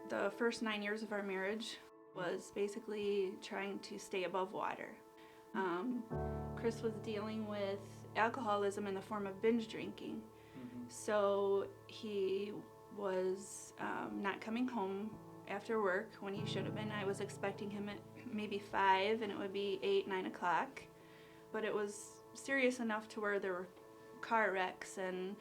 The first 9 years of our marriage was basically trying to stay above water. Chris was dealing with alcoholism in the form of binge drinking. So he was not coming home after work when he should have been. I was expecting him at maybe 5 and it would be 8, 9 o'clock. But it was serious enough to where there were car wrecks and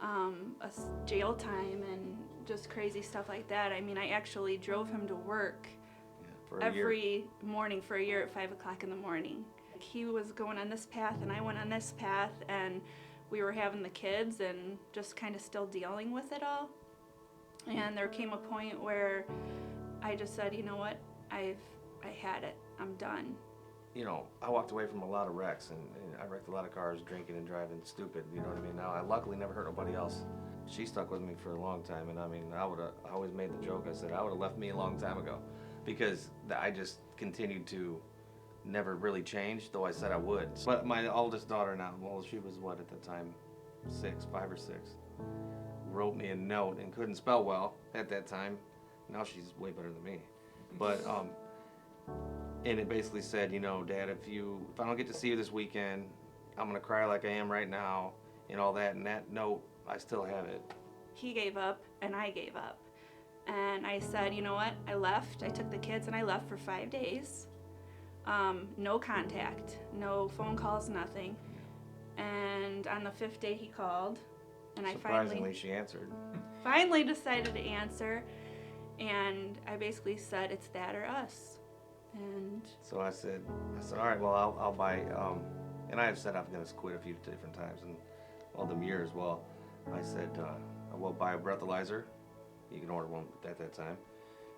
a jail time and just crazy stuff like that. I mean, I actually drove him to work every morning for a year at 5 o'clock in the morning. He was going on this path and I went on this path, and we were having the kids and just kind of still dealing with it all. And there came a point where I just said, you know what, I had it, I'm done. You know, I walked away from a lot of wrecks, and I wrecked a lot of cars drinking and driving stupid, you know what I mean? Now, I luckily never hurt nobody else. She stuck with me for a long time, and I mean, I always made the joke, I said, I would have left me a long time ago, because I just continued to never really change, though I said I would. But my oldest daughter now, well, she was what at the time, 5 or 6, wrote me a note and couldn't spell well at that time. Now she's way better than me. But, and it basically said, you know, Dad, if I don't get to see you this weekend, I'm gonna cry like I am right now, and all that. And that note, I still have it. He gave up, and I gave up. And I said, you know what, I left. I took the kids and I left for 5 days. No contact, no phone calls, nothing. And on the 5th day he called, and Surprisingly, she answered. Finally decided to answer, and I basically said, it's that or us. And so I said, all right, well, I'll buy, and I have said I'm gonna quit a few different times, and all them years. Well, I said, I will buy a breathalyzer. You can order one at that time,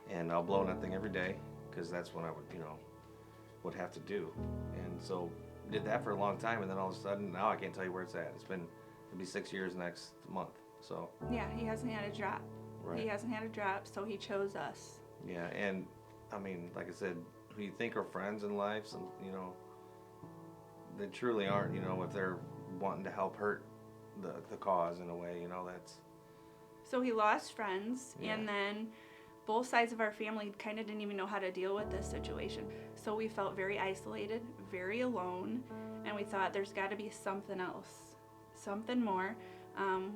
and I'll blow that thing every day, because that's when I would have to do. And so did that for a long time, and then all of a sudden, now I can't tell you where it's at. It'll be 6 years next month. So yeah, he hasn't had a drop. Right. He hasn't had a drop, so he chose us. Yeah, and I mean, like I said, who you think are friends in life, some, you know, they truly aren't, you know, if they're wanting to help hurt the cause in a way, you know, that's. So he lost friends, Yeah. and then both sides of our family kind of didn't even know how to deal with this situation. So we felt very isolated, very alone, and we thought there's got to be something else, something more.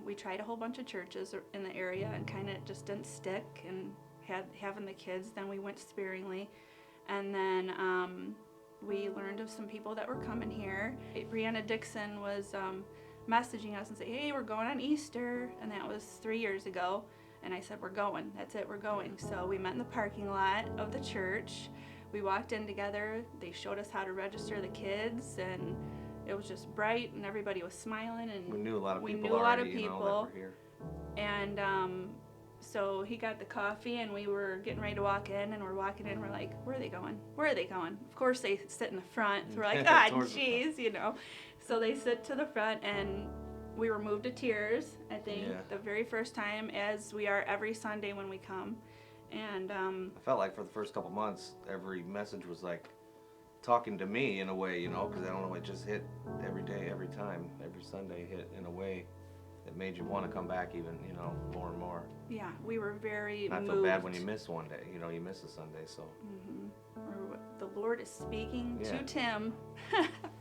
We tried a whole bunch of churches in the area and kind of just didn't stick, and having the kids, then we went sparingly. And then we learned of some people that were coming here. Brianna Dixon was messaging us and saying, hey, we're going on Easter, and that was 3 years ago. And I said, we're going, that's it, we're going. So we met in the parking lot of the church. We walked in together, they showed us how to register the kids, and it was just bright, and everybody was smiling, and We knew a lot of people you know, that were here. And so he got the coffee, and we were getting ready to walk in, and we're walking in, we're like, where are they going? Where are they going? Of course they sit in the front, so we're like, ah, jeez, you know. So they sit to the front, and we were moved to tears, I think, the very first time, as we are every Sunday when we come. And I felt like for the first couple months, every message was like talking to me in a way, you know, because I don't know, it just hit every day, every time, every Sunday hit in a way that made you want to come back even, you know, more and more. Yeah, we were very moved. I feel bad when you miss one day, you know, you miss a Sunday, so. Or the Lord is speaking to Tim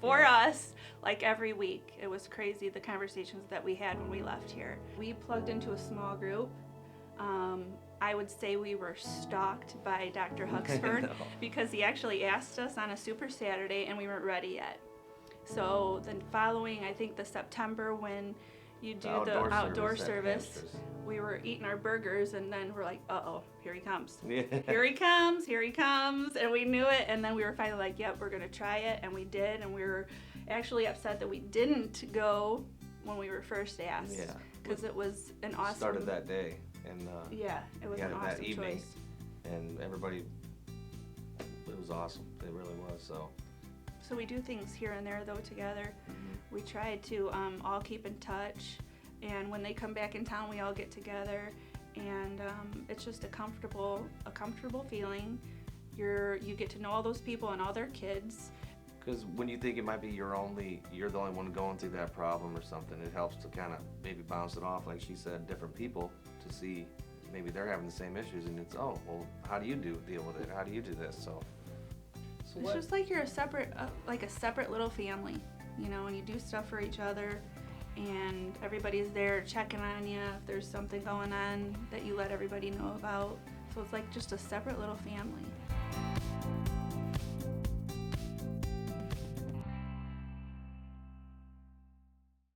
for us, like every week. It was crazy, the conversations that we had when we left here. We plugged into a small group. I would say we were stalked by Dr. Huxford because he actually asked us on a Super Saturday and we weren't ready yet. So then following, I think the September when you do the outdoor service, we were eating our burgers, and then we're like, uh-oh, here he comes. Yeah. Here he comes, and we knew it, and then we were finally like, yep, we're going to try it, and we did, and we were actually upset that we didn't go when we were first asked, because it was an awesome... Started that day, and it was an awesome choice. And everybody, it was awesome, it really was, so. So we do things here and there, though, together. We try to all keep in touch, and when they come back in town, we all get together, and it's just a comfortable feeling. You get to know all those people and all their kids. Because when you think it might be you're the only one going through that problem or something, it helps to kind of maybe bounce it off, like she said, different people to see maybe they're having the same issues, and it's, oh, well, how do you deal with it? How do you do this? So It's just like you're a separate little family, you know, and you do stuff for each other, and everybody's there checking on you if there's something going on that you let everybody know about. So it's like just a separate little family.